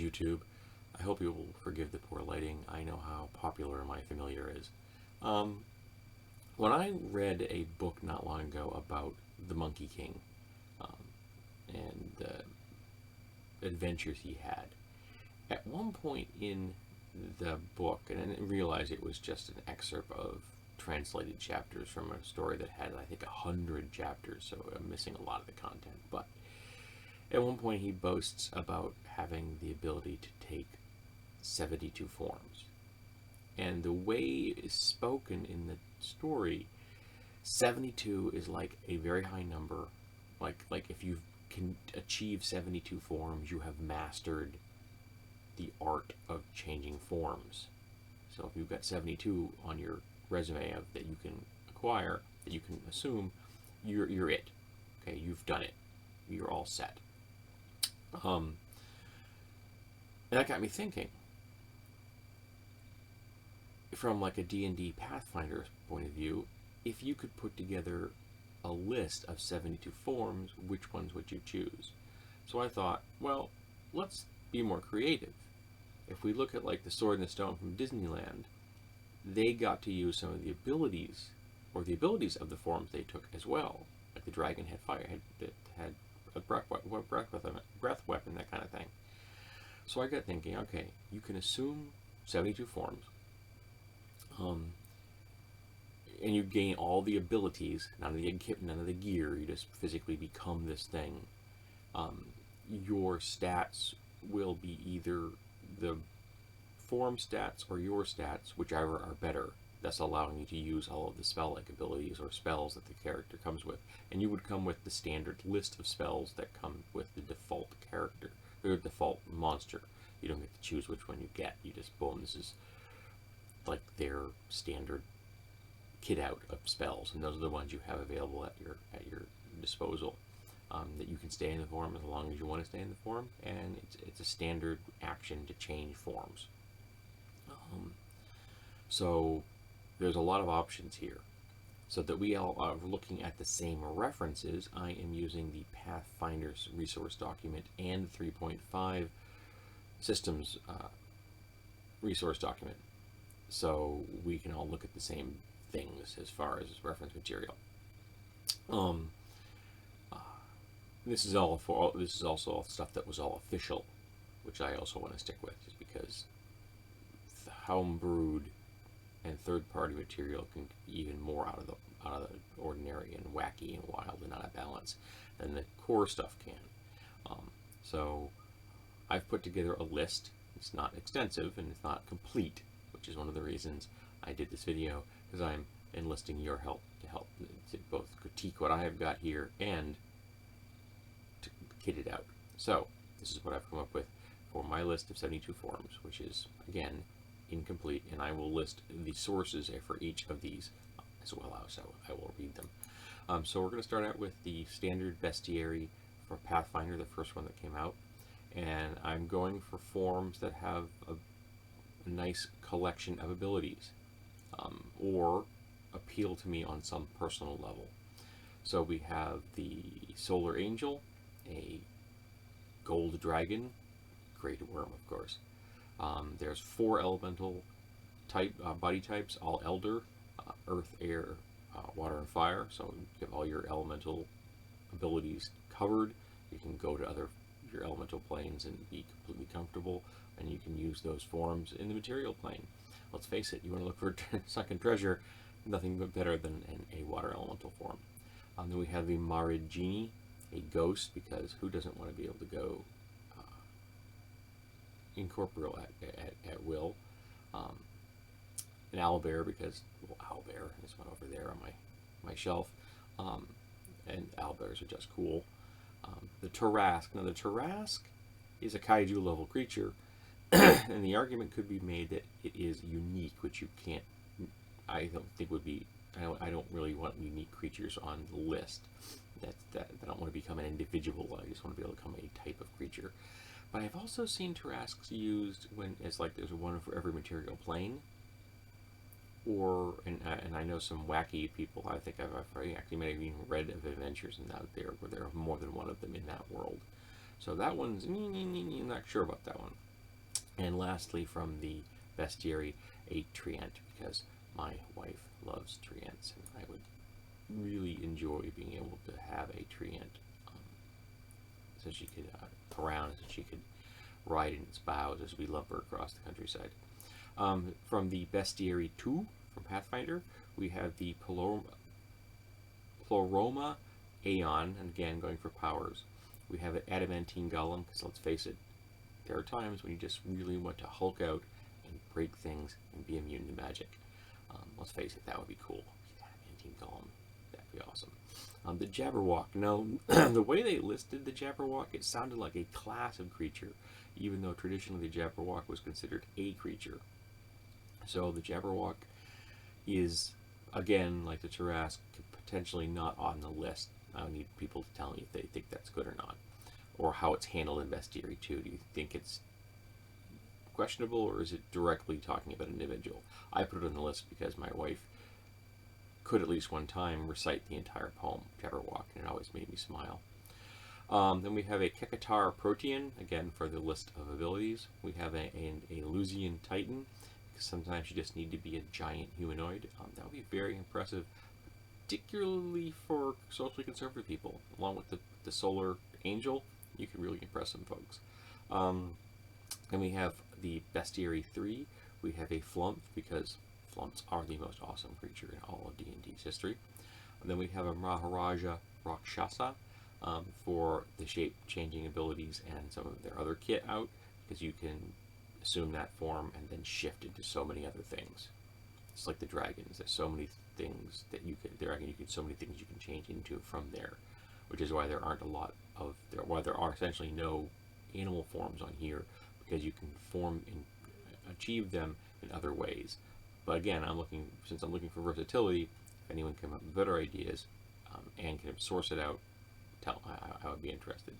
YouTube. I hope you will forgive the poor lighting. I know how popular my familiar is. When I read a book not long ago about the Monkey King and the adventures he had, at one point in the book, and I didn't realize it was just an excerpt of translated chapters from a story that had, I think, 100 chapters, so I'm missing a lot of the content. But at one point he boasts about having the ability to take 72 forms. And the way it is spoken in the story, 72 is like a very high number. Like if you can achieve 72 forms, you have mastered the art of changing forms. So if you've got 72 on your resume of that you can acquire, that you can assume, you're it. Okay, you've done it. You're all set. And that got me thinking. From like a D&D Pathfinder point of view, if you could put together a list of 72 forms, which ones would you choose? So I thought, well, let's be more creative. If we look at like the Sword in the Stone from Disneyland, they got to use some of the abilities, or the abilities of the forms they took as well. Like the dragon had fire, had a breath weapon, that kind of thing. So I got thinking, okay, you can assume 72 forms, and you gain all the abilities, none of the gear. You just physically become this thing. Your stats will be either the form stats or your stats, whichever are better. Thus allowing you to use all of the spell-like abilities or spells that the character comes with. And you would come with the standard list of spells that come with the default character, or default monster. You don't get to choose which one you get. You just, boom, this is like their standard kit out of spells, and those are the ones you have available at your disposal. That you can stay in the form as long as you want to stay in the form, and it's a standard action to change forms. So there's a lot of options here. So that we all are looking at the same references, I am using the Pathfinder's resource document and 3.5 systems resource document. So we can all look at the same things as far as reference material. This is also stuff that was all official, which I also want to stick with, just because the homebrewed and third-party material can be even more out of the ordinary and wacky and wild and out of balance than the core stuff can. So I've put together a list. It's not extensive and it's not complete, which is one of the reasons I did this video, because I'm enlisting your help to both critique what I have got here and to kit it out. So this is what I've come up with for my list of 72 forms, which is, again, incomplete, and I will list the sources for each of these as well, so I will read them. So we're going to start out with the standard bestiary for Pathfinder, the first one that came out, and I'm going for forms that have a nice collection of abilities, or appeal to me on some personal level. So we have the Solar Angel, a Gold Dragon, Great Worm, of course. There's 4 elemental type body types, all Elder, Earth, Air, Water, and Fire. So you have all your elemental abilities covered. You can go to your elemental planes and be completely comfortable, and you can use those forms in the material plane. Let's face it, you want to look for sunken treasure, nothing but better than a water elemental form. Then we have the Marigini, a ghost, because who doesn't want to be able to go incorporeal at will. An owlbear, because, well, owlbear is one over there on my shelf, and owlbears are just cool. The Tarrasque. Now the Tarrasque is a kaiju level creature, and the argument could be made that it is unique, which you can't, I don't think would be, I don't really want unique creatures on the list. That I don't want to become an individual, I just want to be able to become a type of creature. But I've also seen Tarrasques used when it's like there's one for every material plane. Or, and I know some wacky people, I think I've actually may have even read of adventures out there where there are more than one of them in that world. So that one's, I'm not sure about that one. And lastly, from the bestiary, a treant, because my wife loves treants, and I would really enjoy being able to have a treant, so she could around, so she could ride in its boughs as we lumber across the countryside. From the bestiary 2 from Pathfinder, we have the Ploroma Aeon, and again going for powers. We have an Adamantine Golem, because let's face it, there are times when you just really want to hulk out and break things and be immune to magic. Let's face it, that would be cool. Adamantine Golem, that'd be awesome. The Jabberwock. Now, the way they listed the Jabberwock, it sounded like a class of creature, even though traditionally the Jabberwock was considered a creature. So the Jabberwock is, again, like the Tarrasque, potentially not on the list. I need people to tell me if they think that's good or not, or how it's handled in Bestiary 2. Do you think it's questionable, or is it directly talking about an individual? I put it on the list because my wife could at least one time recite the entire poem, Jabberwock, and it always made me smile. Then we have a Kekatar Protean, again for the list of abilities. We have a Lusian Titan, because sometimes you just need to be a giant humanoid. That would be very impressive, particularly for socially conservative people. Along with the Solar Angel, you can really impress some folks. Then we have the Bestiary 3. We have a Flump, because Flumps are the most awesome creature in all of D&D's history. And then we have a Maharaja Rakshasa for the shape-changing abilities and some of their other kit out, because you can assume that form and then shift into so many other things. It's like the dragons. There's so many things that you can so many things you can change into from there, which is why there aren't a lot of why there are essentially no animal forms on here, because you can form and achieve them in other ways. But again, since I'm looking for versatility, if anyone come up with better ideas and can source it out, I would be interested.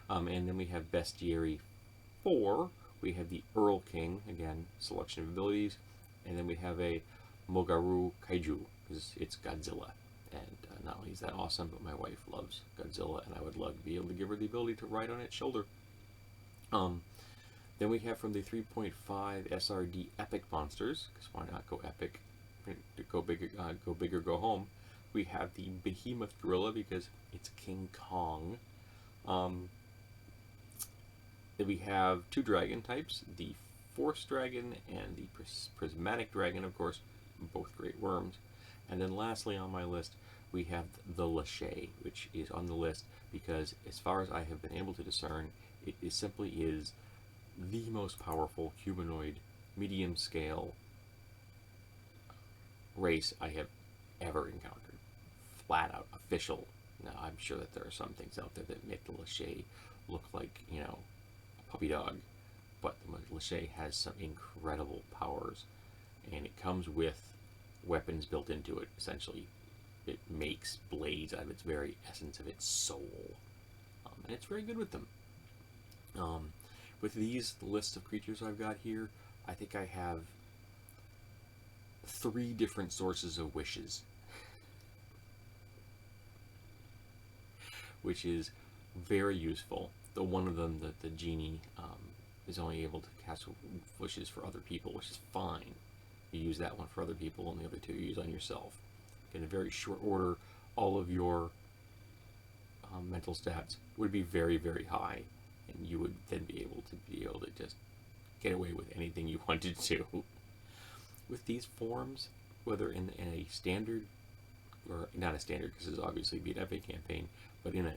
And then we have Bestiary 4. We have the Earl King, again, selection of abilities. And then we have a Mogaru Kaiju, because it's Godzilla. And not only is that awesome, but my wife loves Godzilla, and I would love to be able to give her the ability to ride on its shoulder. Then we have from the 3.5 SRD Epic Monsters, because why not go epic? Go big or go home. We have the Behemoth Gorilla, because it's King Kong. Then we have two dragon types, the Force Dragon and the Prismatic Dragon, of course, both great worms. And then lastly on my list, we have the Lachey, which is on the list because, as far as I have been able to discern, it simply is the most powerful humanoid, medium-scale race I have ever encountered. Flat out, official. Now, I'm sure that there are some things out there that make the Lachey look like, a puppy dog, but the Lachey has some incredible powers, and it comes with weapons built into it, essentially. It makes blades out of its very essence of its soul, and it's very good with them. With these lists of creatures I've got here, I think I have 3 different sources of wishes, which is very useful. The one of them, the genie, is only able to cast wishes for other people, which is fine. You use that one for other people, and the other 2 you use on yourself. In a very short order, all of your mental stats would be very, very high, and you would then be able to just get away with anything you wanted to. With these forms, whether in a standard, or not a standard, because it's obviously be an epic campaign, but in a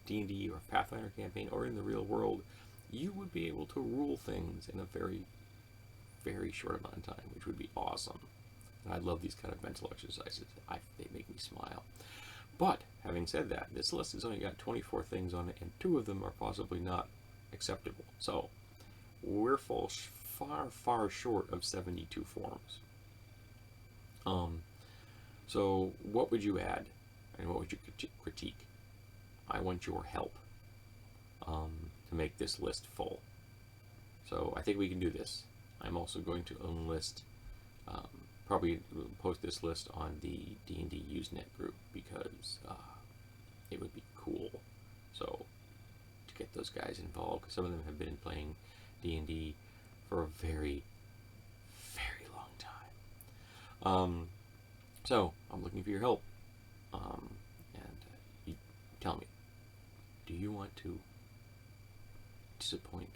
D&D or Pathfinder campaign, or in the real world, you would be able to rule things in a very, very short amount of time, which would be awesome. And I love these kind of mental exercises. They make me smile. But, having said that, this list has only got 24 things on it, and 2 of them are possibly not acceptable. So, we're far, far short of 72 forms. So, what would you add? And what would you critique? I want your help to make this list full. So, I think we can do this. I'm also going to enlist, probably post this list on the D&D Usenet group, because it would be cool. So, to get those guys involved, because some of them have been playing D&D for a very, very long time. So I'm looking for your help. And you tell me, do you want to disappoint